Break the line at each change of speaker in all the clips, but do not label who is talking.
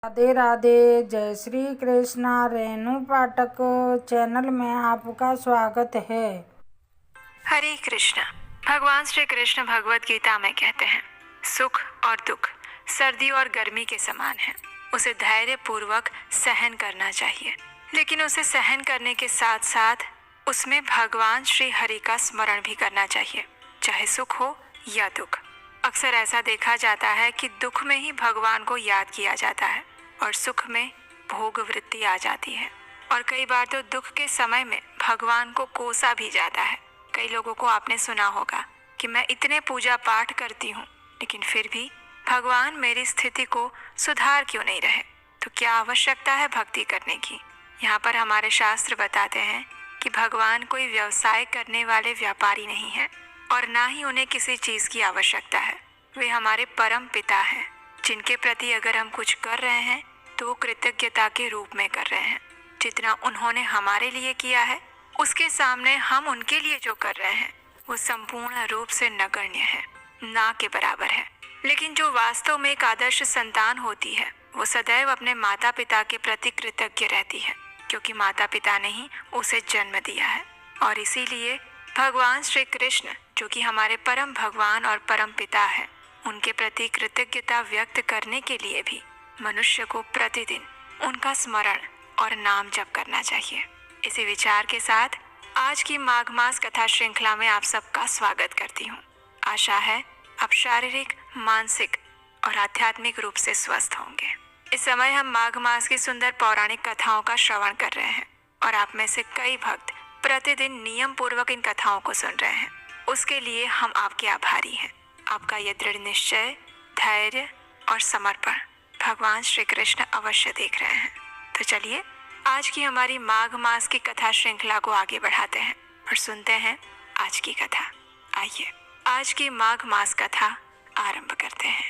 राधे राधे। जय श्री कृष्णा। रेणु पाठक चैनल में आपका स्वागत है।
हरे कृष्ण। भगवान श्री कृष्ण भगवत गीता में कहते हैं, सुख और दुख सर्दी और गर्मी के समान है। उसे धैर्य पूर्वक सहन करना चाहिए, लेकिन उसे सहन करने के साथ साथ उसमें भगवान श्री हरि का स्मरण भी करना चाहिए, चाहे सुख हो या दुख। अक्सर ऐसा देखा जाता है कि दुख में ही भगवान को याद किया जाता है और सुख में भोग वृत्ति आ जाती है। और कई बार तो दुख के समय में भगवान को कोसा भी जाता है। कई लोगों को आपने सुना होगा कि मैं इतने पूजा पाठ करती हूँ, लेकिन फिर भी भगवान मेरी स्थिति को सुधार क्यों नहीं रहे। तो क्या आवश्यकता है भक्ति करने की? यहाँ पर हमारे शास्त्र बताते हैं कि भगवान कोई व्यवसाय करने वाले व्यापारी नहीं है और ना ही उन्हें किसी चीज की आवश्यकता है। वे हमारे परम पिता हैं, जिनके प्रति अगर हम कुछ कर रहे हैं तो कृतज्ञता के रूप में कर रहे हैं। जितना उन्होंने हमारे लिए किया है, उसके सामने हम उनके लिए जो कर रहे हैं वो संपूर्ण रूप से नगण्य है, ना के बराबर है। लेकिन जो वास्तव में एक आदर्श संतान होती है, वो सदैव अपने माता पिता के प्रति कृतज्ञ रहती है, क्योंकि माता पिता ने ही उसे जन्म दिया है। और इसीलिए भगवान श्री कृष्ण, जो कि हमारे परम भगवान और परम पिता है, उनके प्रति कृतज्ञता व्यक्त करने के लिए भी मनुष्य को प्रतिदिन उनका स्मरण और नाम जप करना चाहिए। इसी विचार के साथ आज की माघ मास कथा श्रृंखला में आप सबका स्वागत करती हूँ। आशा है आप शारीरिक, मानसिक और आध्यात्मिक रूप से स्वस्थ होंगे। इस समय हम माघ मास की सुंदर पौराणिक कथाओं का श्रवण कर रहे हैं और आप में से कई भक्त प्रतिदिन नियम पूर्वक इन कथाओं को सुन रहे हैं। उसके लिए हम आपके आभारी हैं। आपका ये दृढ़ निश्चय, धैर्य और समर्पण भगवान श्री कृष्ण अवश्य देख रहे हैं। तो चलिए आज की हमारी माघ मास की कथा श्रृंखला को आगे बढ़ाते हैं और सुनते हैं आज की कथा। आइए आज की माघ मास कथा आरंभ करते हैं।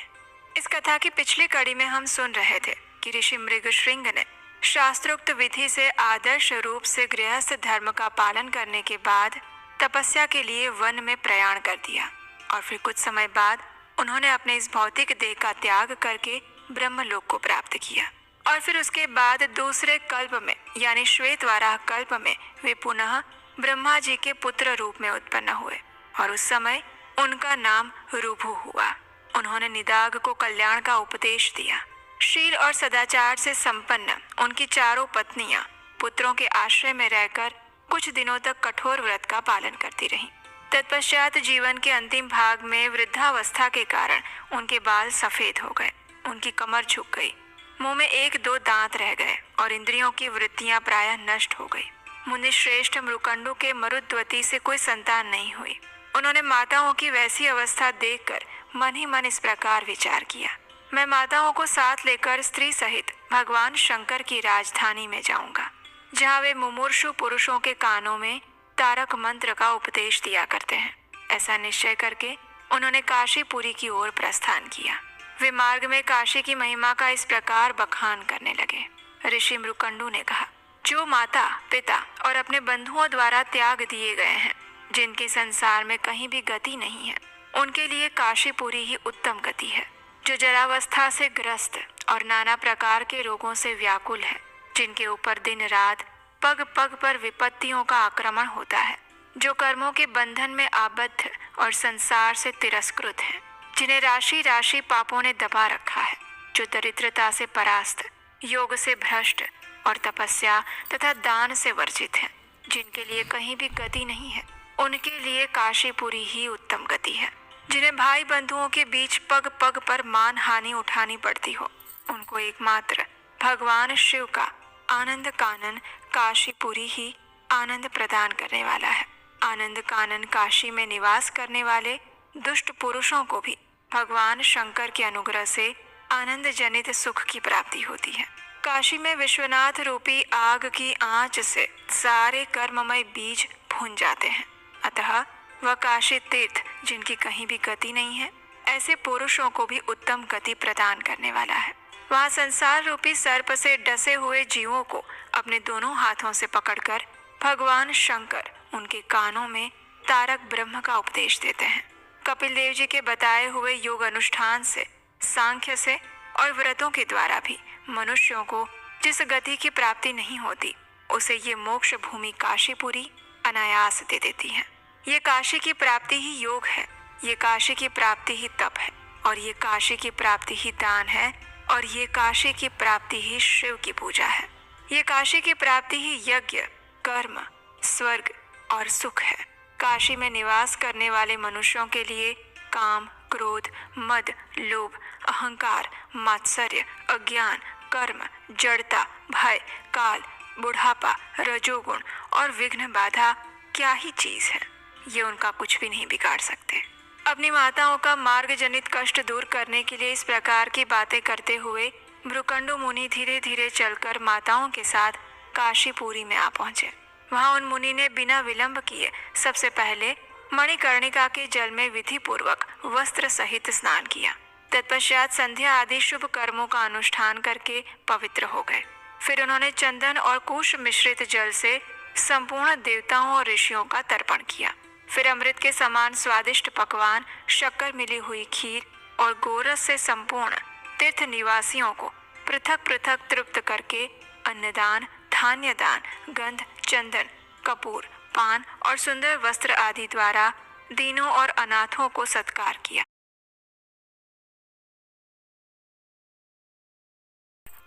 इस कथा की पिछली कड़ी में हम सुन रहे थे कि ऋषि मृगशृंग ने शास्त्रोक्त विधि से आदर्श रूप से गृहस्थ धर्म का पालन करने के बाद तपस्या के लिए वन में प्रयाण कर दिया और फिर कुछ समय बाद उन्होंने अपने इस भौतिक देह का त्याग करके ब्रह्मलोक को प्राप्त किया। और फिर उसके बाद दूसरे कल्प में यानी श्वेतवाराह कल्प में वे पुनः ब्रह्मा जी के पुत्र रूप में उत्पन्न हुए और उस समय उनका नाम ऋभु हुआ। उन्होंने निदाग को कल्याण का उपदेश दिया। शील और सदाचार से संपन्न उनकी चारों पत्नियां पुत्रों के आश्रय में रहकर कुछ दिनों तक कठोर व्रत का पालन करती रहीं। तत्पश्चात जीवन के अंतिम भाग में वृद्धावस्था के कारण उनके बाल सफेद हो गए, उनकी कमर झुक गई, मुंह में एक दो दांत रह गए और इंद्रियों की वृत्तियां प्रायः नष्ट हो गई। मुनि श्रेष्ठ मृकंडु के मरुद्वती से कोई संतान नहीं हुई। उन्होंने माताओं की वैसी अवस्था देखकर मन ही मन इस प्रकार विचार किया, मैं माताओं को साथ लेकर स्त्री सहित भगवान शंकर की राजधानी में जाऊंगा, जहाँ वे मुमूर्षु पुरुषों के कानों में तारक मंत्र का उपदेश दिया करते हैं। ऐसा निश्चय करके उन्होंने काशीपुरी की ओर प्रस्थान किया। वे मार्ग में काशी की महिमा का इस प्रकार बखान करने लगे। ऋषि मृकंडु ने कहा, जो माता, पिता और अपने बंधुओं द्वारा त्याग दिए गए हैं, जिनके संसार में कहीं भी गति नहीं है, उनके लिए काशीपुरी ही उत्तम गति है। जो जरावस्था से ग्रस्त और नाना प्रकार के रोगों से व्याकुल है, जिनके ऊपर दिन रात पग पग पर विपत्तियों का आक्रमण होता है, जो कर्मों के बंधन में आबद्ध और संसार से तिरस्कृत हैं, जिन्हें राशि राशि पापों ने दबा रखा है, जो दरिद्रता से परास्त, योग से भ्रष्ट और तपस्या तथा दान से वर्जित हैं, जिनके लिए कहीं भी गति नहीं है, उनके लिए काशीपुरी ही उत्तम गति है। जिन्हें भाई बंधुओं के बीच पग पग पर मान हानि उठानी पड़ती हो, उनको एकमात्र भगवान शिव का आनंद कानन काशीपुरी ही आनंद प्रदान करने वाला है। आनंद कानन काशी में निवास करने वाले दुष्ट पुरुषों को भी भगवान शंकर के अनुग्रह से आनंद जनित सुख की प्राप्ति होती है। काशी में विश्वनाथ रूपी आग की आंच से सारे कर्ममय बीज भून जाते हैं। अतः वह काशी तीर्थ, जिनकी कहीं भी गति नहीं है, ऐसे पुरुषों को भी उत्तम गति प्रदान करने वाला है। वहाँ संसार रूपी सर्प से डसे हुए जीवों को अपने दोनों हाथों से पकड़कर भगवान शंकर उनके कानों में तारक ब्रह्म का उपदेश देते हैं। कपिल देव जी के बताए हुए योग अनुष्ठान से, सांख्य से और व्रतों के द्वारा भी मनुष्यों को जिस गति की प्राप्ति नहीं होती, उसे ये मोक्ष भूमि काशीपुरी अनायास दे देती है। ये काशी की प्राप्ति ही योग है, ये काशी की प्राप्ति ही तप है, और ये काशी की प्राप्ति ही दान है, और ये काशी की प्राप्ति ही शिव की पूजा है। ये काशी की प्राप्ति ही यज्ञ, कर्म, स्वर्ग और सुख है। काशी में निवास करने वाले मनुष्यों के लिए काम, क्रोध, मद, लोभ, अहंकार, मात्सर्य, अज्ञान, कर्म, जड़ता, भय, काल, बुढ़ापा, रजोगुण और विघ्न बाधा क्या ही चीज है। ये उनका कुछ भी नहीं बिगाड़ सकते। अपनी माताओं का मार्ग जनित कष्ट दूर करने के लिए इस प्रकार की बातें करते हुए मृकंडु मुनि धीरे धीरे चलकर माताओं के साथ काशीपुरी में आ पहुंचे। वहां उन मुनि ने बिना विलंब किए सबसे पहले मणिकर्णिका के जल में विधि पूर्वक वस्त्र सहित स्नान किया। तत्पश्चात संध्या आदि शुभ कर्मों का अनुष्ठान करके पवित्र हो गए। फिर उन्होंने चंदन और कुश मिश्रित जल से संपूर्ण देवताओं और ऋषियों का तर्पण किया। फिर अमृत के समान स्वादिष्ट पकवान, शक्कर मिली हुई खीर और गोरस से संपूर्ण तीर्थ निवासियों को पृथक पृथक तृप्त करके अन्नदान, धान्य दान, गंध, चंदन, कपूर, पान और सुंदर वस्त्र आदि द्वारा दीनों और अनाथों को सत्कार किया।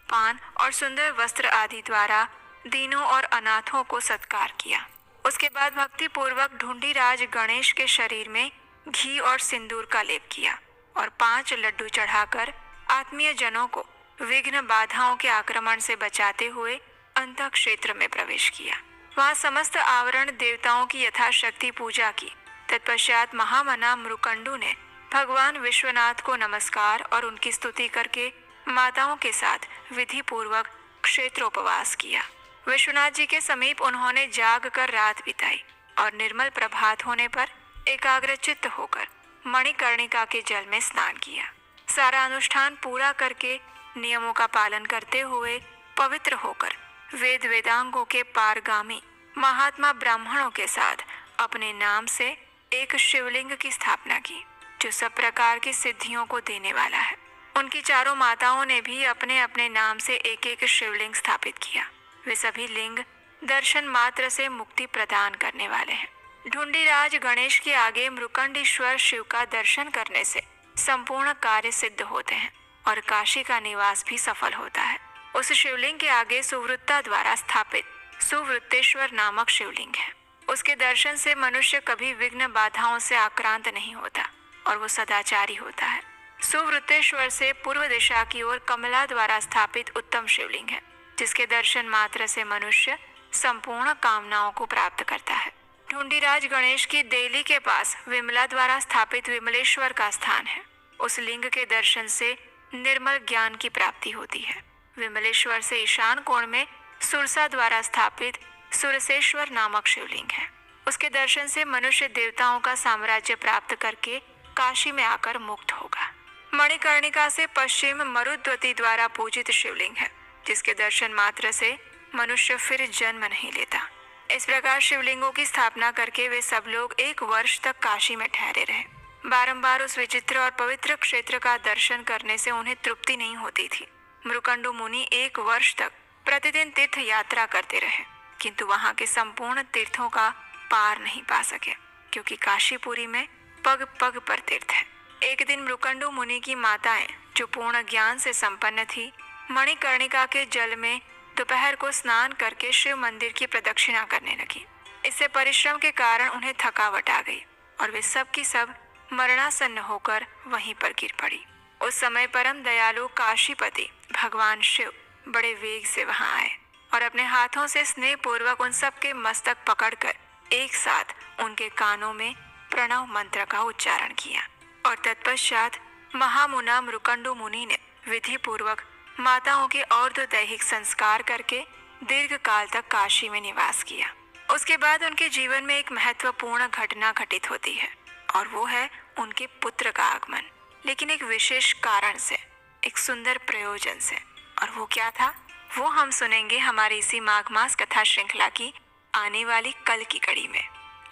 पान और सुंदर वस्त्र आदि द्वारा दीनों और अनाथों को सत्कार किया। उसके बाद भक्ति पूर्वक ढूंढीराज गणेश के शरीर में घी और सिंदूर का लेप किया और 5 लड्डू चढ़ाकर आत्मीय जनों को विघ्न बाधाओं के आक्रमण से बचाते हुए अंतः क्षेत्र में प्रवेश किया। वहां समस्त आवरण देवताओं की यथाशक्ति पूजा की। तत्पश्चात महामना मृकंडु ने भगवान विश्वनाथ को नमस्कार और उनकी स्तुति करके माताओं के साथ विधि पूर्वक क्षेत्रोपवास किया। विश्वनाथ जी के समीप उन्होंने जाग कर रात बिताई और निर्मल प्रभात होने पर एकाग्रचित्त होकर मणिकर्णिका के जल में स्नान किया। सारा अनुष्ठान पूरा करके नियमों का पालन करते हुए पवित्र होकर वेद वेदांगों के पारगामी महात्मा ब्राह्मणों के साथ अपने नाम से एक शिवलिंग की स्थापना की, जो सब प्रकार की सिद्धियों को देने वाला है। उनकी चारों माताओं ने भी अपने अपने नाम से एक एक शिवलिंग स्थापित किया। वे सभी लिंग दर्शन मात्र से मुक्ति प्रदान करने वाले हैं। ढूंढीराज गणेश के आगे मृकंडीश्वर शिव का दर्शन करने से संपूर्ण कार्य सिद्ध होते हैं और काशी का निवास भी सफल होता है। उस शिवलिंग के आगे सुवृत्ता द्वारा स्थापित सुवृत्तेश्वर नामक शिवलिंग है। उसके दर्शन से मनुष्य कभी विघ्न बाधाओं से आक्रांत नहीं होता और वो सदाचारी होता है। सुवृत्तेश्वर से पूर्व दिशा की ओर कमला द्वारा स्थापित उत्तम शिवलिंग है, जिसके दर्शन मात्र से मनुष्य संपूर्ण कामनाओं को प्राप्त करता है। ढूंढीराज गणेश की देली के पास विमला द्वारा स्थापित विमलेश्वर का स्थान है। उस लिंग के दर्शन से निर्मल ज्ञान की प्राप्ति होती है। विमलेश्वर से ईशान कोण में सुरसा द्वारा स्थापित सुरसेश्वर नामक शिवलिंग है। उसके दर्शन से मनुष्य देवताओं का साम्राज्य प्राप्त करके काशी में आकर मुक्त होगा। मणिकर्णिका से पश्चिम मरुद्वती द्वारा पूजित शिवलिंग है, जिसके दर्शन मात्र से मनुष्य फिर जन्म नहीं लेता। इस प्रकार शिवलिंगों की स्थापना करके वे सब लोग 1 वर्ष तक काशी में ठहरे रहे। बारंबार उस विचित्र और पवित्र क्षेत्र का दर्शन करने से उन्हें तृप्ति नहीं होती थी। मृकंडु मुनि 1 वर्ष तक प्रतिदिन तीर्थ यात्रा करते रहे, किंतु वहां के संपूर्ण तीर्थों का पार नहीं पा सके, क्योंकि काशीपुरी में पग पग पर तीर्थ है। एक दिन मृकंडु मुनि की माताएं, जो पूर्ण ज्ञान से संपन्न थी, मणिकर्णिका के जल में दोपहर को स्नान करके शिव मंदिर की प्रदक्षिणा करने लगी। इससे परिश्रम के कारण उन्हें थकावट आ गई और वे सब की सब मरणासन्न होकर वहीं पर गिर पड़ी। उस समय परम दयालु काशीपति भगवान शिव बड़े वेग से वहां आए और अपने हाथों से स्नेह पूर्वक उन सब के मस्तक पकड़कर एक साथ उनके कानों में प्रणव मंत्र का उच्चारण किया और तत्पश्चात महामुना मृकंडु मुनि ने विधि पूर्वक माताओं के और्ध्वदैहिक संस्कार करके दीर्घ काल तक काशी में निवास किया। उसके बाद उनके जीवन में एक महत्वपूर्ण घटना घटित होती है और वो है उनके पुत्र का आगमन, लेकिन एक विशेष कारण से, एक सुंदर प्रयोजन से। और वो क्या था, वो हम सुनेंगे हमारी इसी माघ मास कथा श्रृंखला की आने वाली कल की कड़ी में।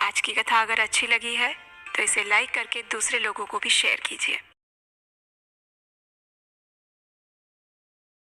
आज की कथा अगर अच्छी लगी है तो इसे लाइक करके दूसरे लोगों को भी शेयर कीजिए।